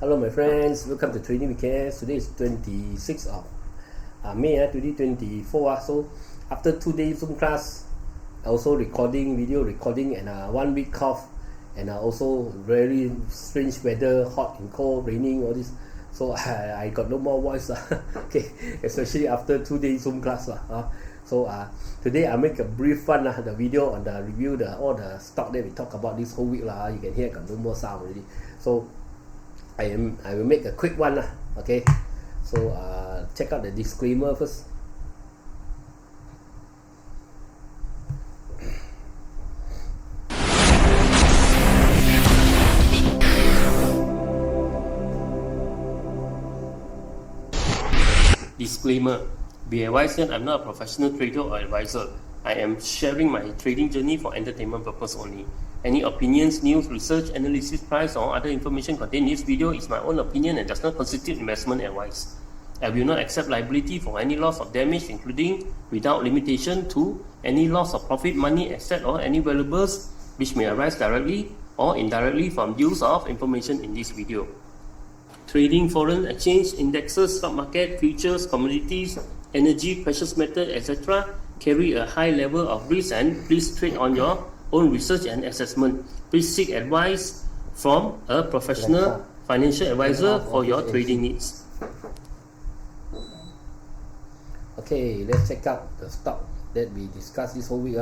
Hello my friends, welcome to Trading Weekend. Today is 26th of May 2024. So after 2 days Zoom class, also video recording, and 1 week off, and also very strange weather, hot and cold, raining, all this. So I got no more voice okay, especially after 2 days Zoom class So today I make a brief one the video on the review all the stock that we talk about this whole week You can hear I got no more sound already. So I will make a quick one okay. So check out the disclaimer first. Disclaimer: be advised that I'm not a professional trader or advisor. I am sharing my trading journey for entertainment purpose only. Any opinions, news, research, analysis, price, or other information contained in this video is my own opinion and does not constitute investment advice. I will not accept liability for any loss or damage, including, without limitation to, any loss of profit, money, asset, or any valuables which may arise directly or indirectly from use of information in this video. Trading foreign exchange, indexes, stock market, futures, commodities, energy, precious metal, etc. carry a high level of risk, and please trade on your own research and assessment. Please seek advice from a professional financial advisor for your trading needs. Okay, let's check out the stock that we discussed this whole week.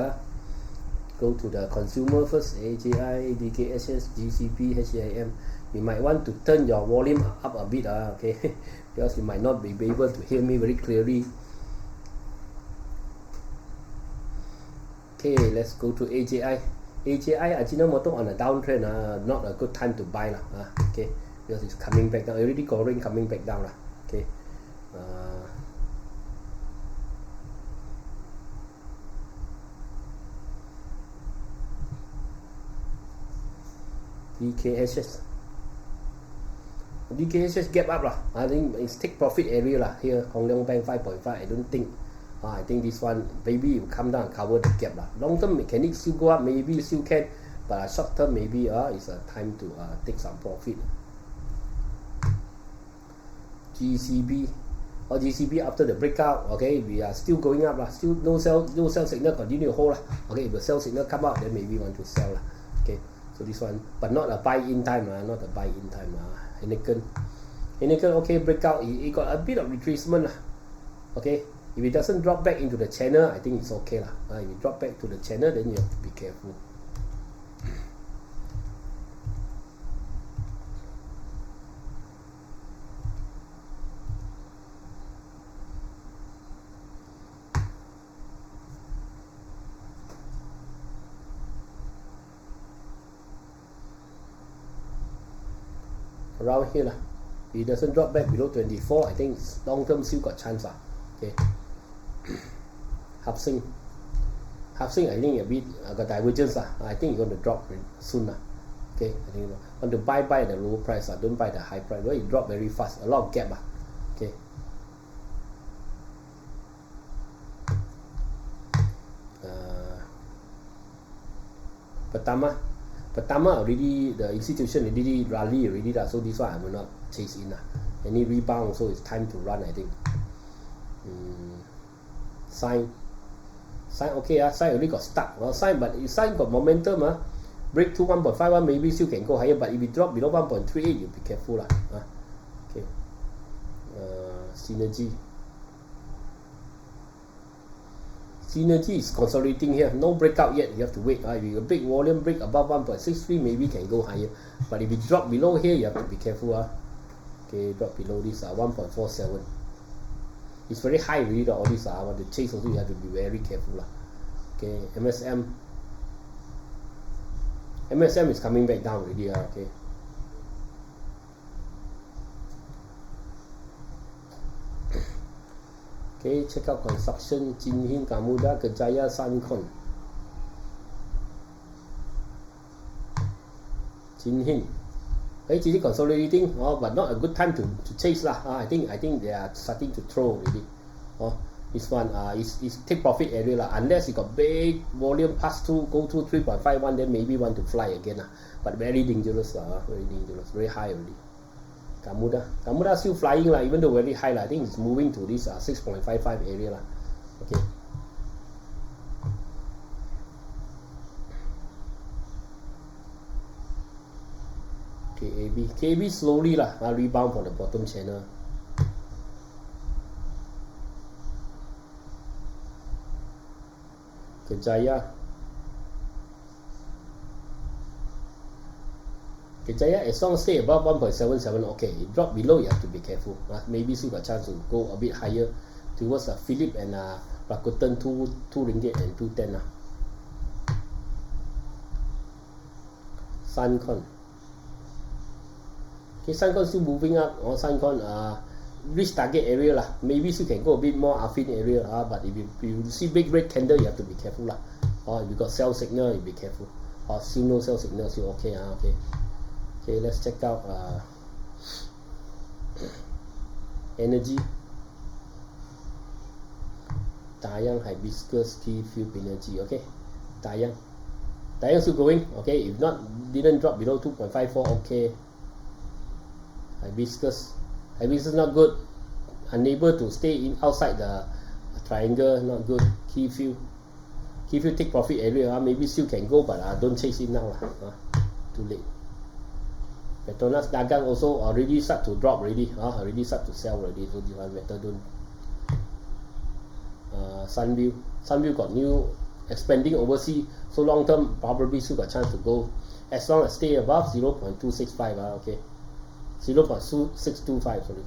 Go to the consumer first. AJI, DKSH, GCP, HEIM. You might want to turn your volume up a bit, okay, because you might not be able to hear me very clearly. Okay, let's go to AJI. AJI, Ajinomoto on a downtrend, not a good time to buy okay, because it's coming back down. Already coming back down okay. DKSH gap up I think it's take profit area here. Hong Leong Bank 5.5. I think this one maybe will come down and cover the gap Long term can it still go up? Maybe still can, but short term maybe it's a time to take some profit. GCB after the breakout, okay, we are still going up still no sell signal, continue to hold okay. If the sell signal come out, then maybe want to sell okay. So this one, but not a buy-in time not a buy-in time. Heineken okay, breakout, it got a bit of retracement okay. If it doesn't drop back into the channel, I think it's okay if it drop back to the channel, then you have to be careful. Around here if it doesn't drop back below 24, I think long term still got chance okay. HUPSENG, I think a bit got divergence I think it's going to drop soon okay. I think want to buy at the low price don't buy the high price. Well, it drop very fast, a lot of gap okay. Pertama already, the institution already rally already so this one I will not chase in Any rebound, so it's time to run, I think. SIME okay, SIME already got stuck. Well, SIME got momentum break to 1.51, maybe still can go higher, but if it drop below 1.38, you be careful okay. Synergy is consolidating here, no breakout yet, you have to wait. If a big volume break above 1.63, maybe can go higher, but if it drop below here, you have to be careful okay. Drop below this 1.47, it's very high already. All this I want to chase also, you have to be very careful okay. MSM is coming back down already okay. Okay, check out construction, Jinhin, Gamuda, KERJAYA, SUNCON. Jinhin, HTT consolidating, but not a good time to chase I think they are starting to throw already. This one is take profit area unless you got big volume pass through, go through 3.51, then maybe want to fly again but very dangerous very high already. Gamuda still flying lah, even though very high lah. I think it's moving to this 6.55 area lah. Okay. KAB slowly lah, rebound from the bottom channel. Kerjaya, as long as stay above 1.77, okay. It drop below, you have to be careful. Maybe still got chance to go a bit higher towards Philip and Rakuten 2 ringgit and 210 . SUNCON. Okay, SUNCON still moving up. SUNCON reach target area lah. Maybe still can go a bit more AFFIN area. But if you see big red candle, you have to be careful lah. Or if you got sell signal, you be careful. Or still no sell signal, still okay. Okay. Okay, let's check out energy. Dayang, HIBISCS, KEYFIELD, PENERGY. Okay, Dayang still going. Okay, if not, didn't drop below 2.54. Okay. HIBISCS not good. Unable to stay outside the triangle. Not good. KEYFIELD take profit area. Maybe still can go, but don't chase it now lah. Too late. Petronas Dagang also already start to drop already. Already start to sell already. So this one better don't. SUNVIEW got new expanding overseas. So long term probably still got chance to go. As long as stay above 0.265. Okay. 0.625, sorry.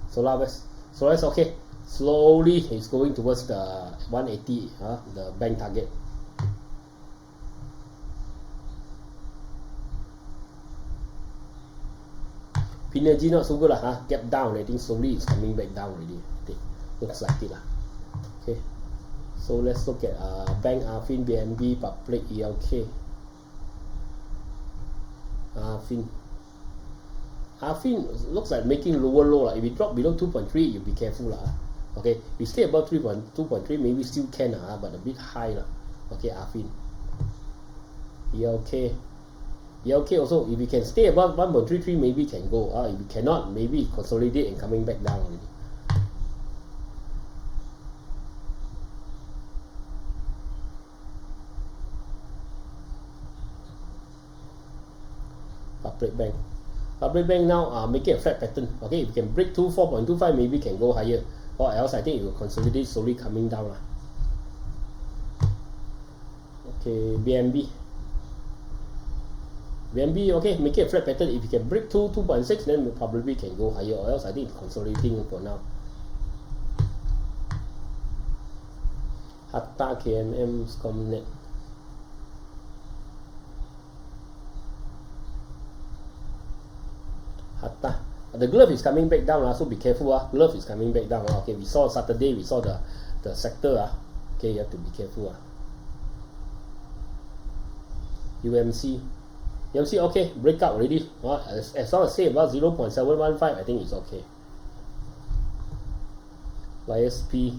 SLVEST okay. Slowly it's going towards the 180, the bank target. PENERGY not so good lah, gap down. I think slowly it's coming back down already. Looks like it lah. Okay. So let's look at bank, AFFIN, BIMB, public, ELK. AFFIN looks like making lower low lah. If it drop below 2.3, you be careful lah. Okay, if you stay above 2.3, maybe still can but a bit high lah. Okay, AFFIN, ELK also, if you can stay above 1.33, maybe can go. If you cannot, maybe consolidate and coming back down already. Public bank now making a flat pattern. Okay, if you can break 4.25, maybe can go higher, or else I think it will consolidate slowly coming down lah. Okay, BIMB, okay, make it a flat pattern. If you can break 2.6, then probably can go higher, or else I think it's consolidating for now. HARTA, KMM, SCOMNET. HARTA. The glove is coming back down, so be careful. Glove is coming back down. Okay, we saw Saturday, we saw the sector. Okay, you have to be careful. UMC, okay, breakout already. As long as say about 0.715, I think it's okay. YSP,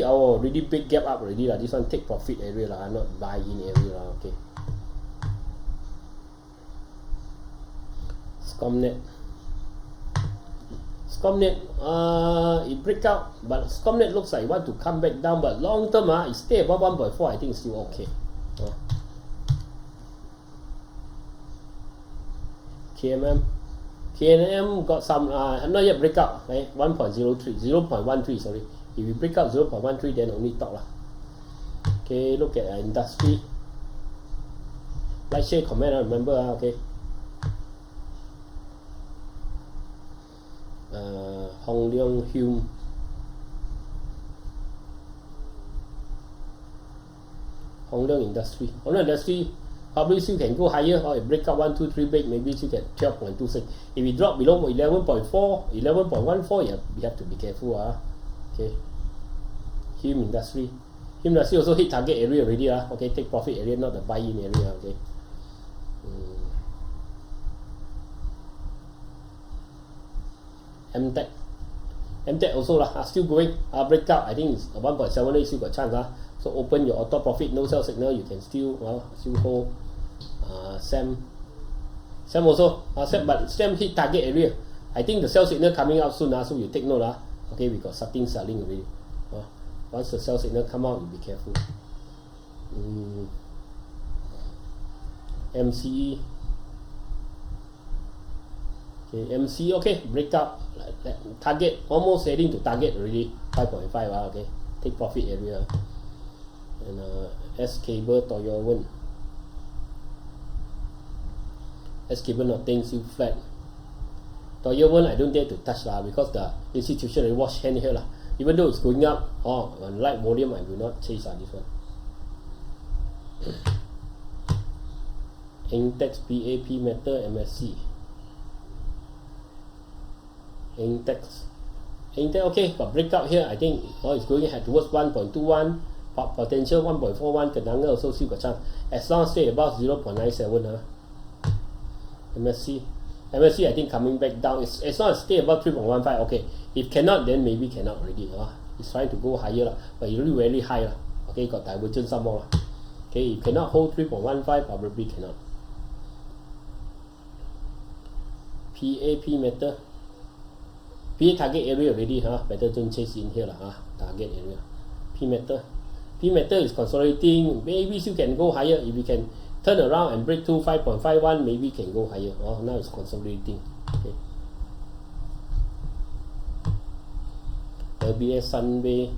already big gap up already lah. This one take profit area lah, not buy in area lah. Okay. SCOMNET, it break out, but SCOMNET looks like it want to come back down, but long term it stay above 1.4, I think it's still okay. KNM got some not yet break out, 0.13, sorry. If you break out 0.13, then only talk lah. Okay, look at industry. Like, share, comment, remember. Okay. Hongleong HUME, Hongleong Industry probably still can go higher, or it break up 1, 2, 3 break, maybe still get 12.26. If it drop below 11.4, 11.14, you have to be careful. Okay. HEIM Industry also hit target area already. Okay, take profit area, not the buy in area. Okay. MCEMENT also still going, breakout. I think it's 1.78, still got chance. So open your auto profit, no sell signal, you can still hold. SEM also, but SEM hit target area. I think the sell signal coming out soon, so you take note. Okay, we got starting selling already. Once the sell signal come out, you be careful. MCE. Okay, MCE, okay, breakout. Target, almost heading to target already. 5.5, okay. Take profit area. And SCABLE, TOYOVEN. SCABLE nothing, still flat. TOYOVEN I don't dare to touch because the institution will wash hand here even though it's going up on light volume I will not chase this one. ENGTEX, PAP, Metal, MSC. ENGTEX, okay, got breakout here. I think it's going ahead towards 1.21, potential 1.41. Kenanga also still got chance as long as stay above 0.97. MSC I think coming back down. As long as stay above 3.15, okay. If cannot, then maybe cannot already. It's trying to go higher but it's really very high okay, got divergence some more okay, if cannot hold 3.15, probably cannot. PAP Metal, PA target area already, better don't chase in here target area. P Metal is consolidating, maybe still can go higher if we can turn around and break to 5.51, maybe can go higher. Now it's consolidating. Okay. LBS, SUNWAY,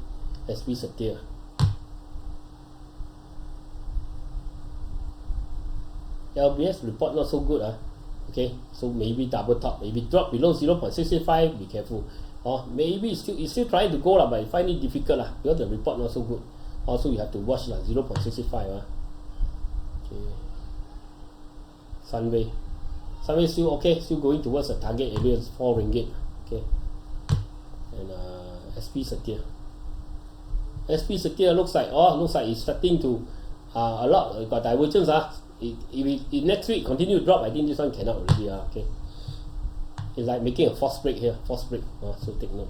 SPSETIA. LBS report not so good. Okay, so maybe double top, maybe drop below 0.65, be careful. Maybe it's still trying to go but I find it difficult because the report not so good. Also you have to watch 0.65. Okay. Sunway still okay, still going towards the target area, 4 ringgit. Okay. And SPSETIA looks like it's starting to a lot got divergence. If next week continue to drop, I think this one cannot already. Okay. It's like making a false break here, so take note.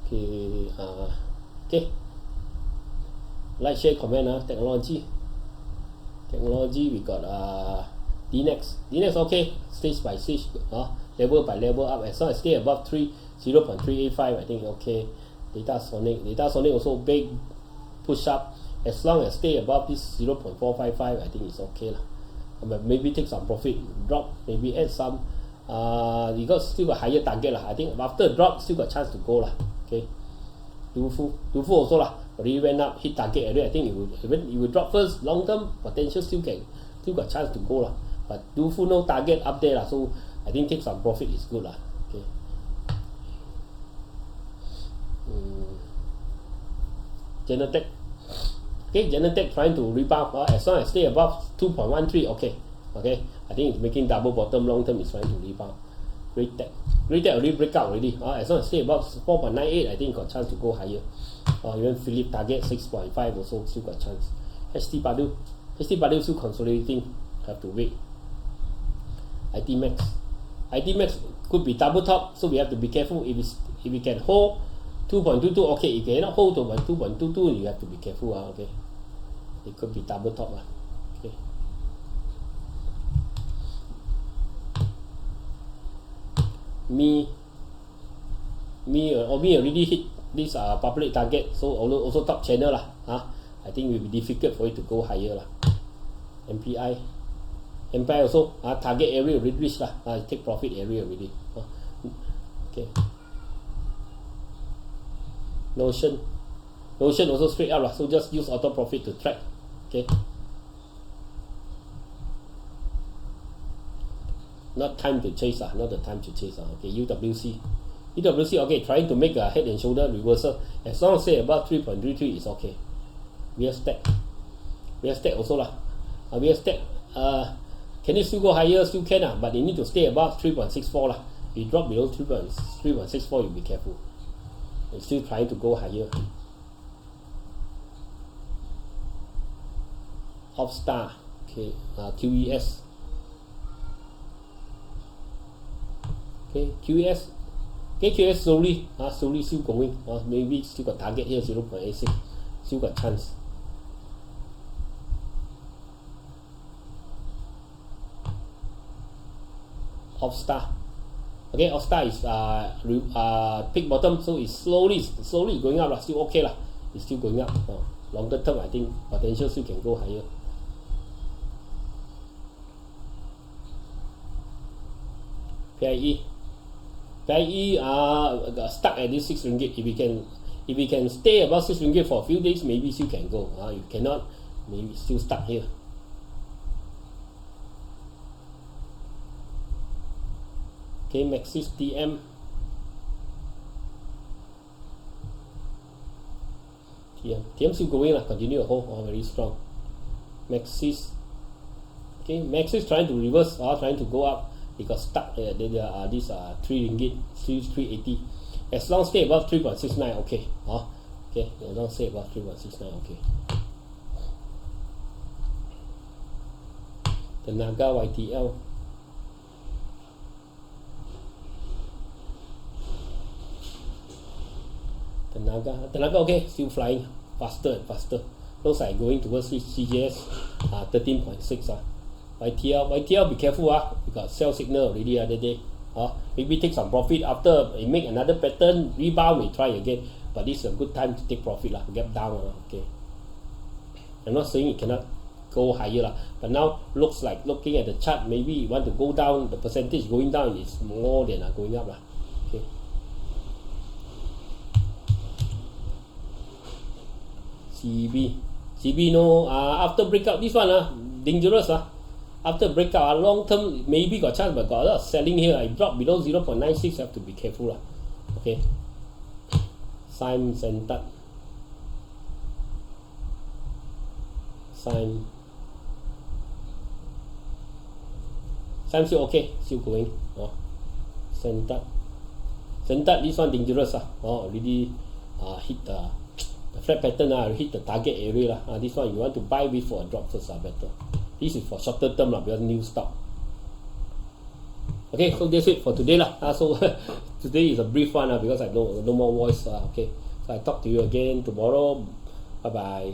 Okay. Like, share, comment. Technology, we got DNEX, okay, stage by stage, level by level up. As long as stay above 0.385, I think okay. Data Sonic also big push up. As long as stay above this 0.455, I think it's okay but maybe take some profit, drop, maybe add some. You got still got higher target I think after drop still got chance to go okay. DUFU also already went up, hit target area. I think it will drop first. Long term potential still got chance to go but DUFU no target up there so I think take some profit is good okay. Genetech. Okay, Genetech trying to rebound. As long as stay above 2.13, okay. I think it's making double bottom. Long term is trying to rebound. Great Tech already break out already. As long as stay above 4.98, I think got chance to go higher. Even Philip target 6.5 also still got chance. HT Badu still consolidating. Have to wait. IT Max could be double top, so we have to be careful. If we can hold 2.22, okay. If you cannot hold to 2.22, you have to be careful. Okay, it could be double top. Okay. Me already hit this public target, so also top channel I think it will be difficult for it to go higher MPI also target area already reached take profit area already. Okay. Notion also straight up so just use auto profit to track. Okay. Not time to chase not the time to chase okay. UWC okay, trying to make a head and shoulder reversal. As long as say above 3.33 is okay. We have stack also we have stack. Can it still go higher? Still can but you need to stay above 3.64 If you drop below 3.64, you be careful. It's still trying to go higher. Offstar, okay, QES. Okay, QES slowly still going. Maybe still got target here 0.86, still got chance. of star. Okay, of star is peak bottom, so it's slowly going up lah. Still okay lah. It's still going up. Longer term, I think potential still can go higher. PIE got stuck at this 6 ringgit. If we can stay above 6 ringgit for a few days, maybe still can go. If cannot, maybe still stuck here. Okay, Maxis TM. TM still going lah, continue to hold, very strong. Maxis. Okay, Maxis trying to reverse, trying to go up. It got stuck there. These are 3 ringgit, 380. As long as stay above 3.69, okay. Okay, as long as stay above 3.69, okay. The Naga YTL. The Naga okay, still flying faster and faster. Looks like going towards CJS 13.6. YTL, be careful. We got sell signal already the other day. Maybe take some profit after it make another pattern rebound. We try again, but this is a good time to take profit lah. Gap down. Okay. I'm not saying it cannot go higher lah, but now looks like looking at the chart, maybe you want to go down. The percentage going down is more than going up lah. Okay. CEB no. After breakout, this one dangerous. After breakout, long term maybe got chance, but got a lot of selling here. I dropped below 0.96, have to be careful. Okay. SIME ZANTAT. SIME still okay, still going. ZANTAT, this one dangerous. Already hit the flat pattern, hit the target area. This one you want to buy before a drop first, better. This is for shorter term because new stock. Okay, so that's it for today so today is a brief one because I no more voice. Okay, so I talk to you again tomorrow. Bye bye.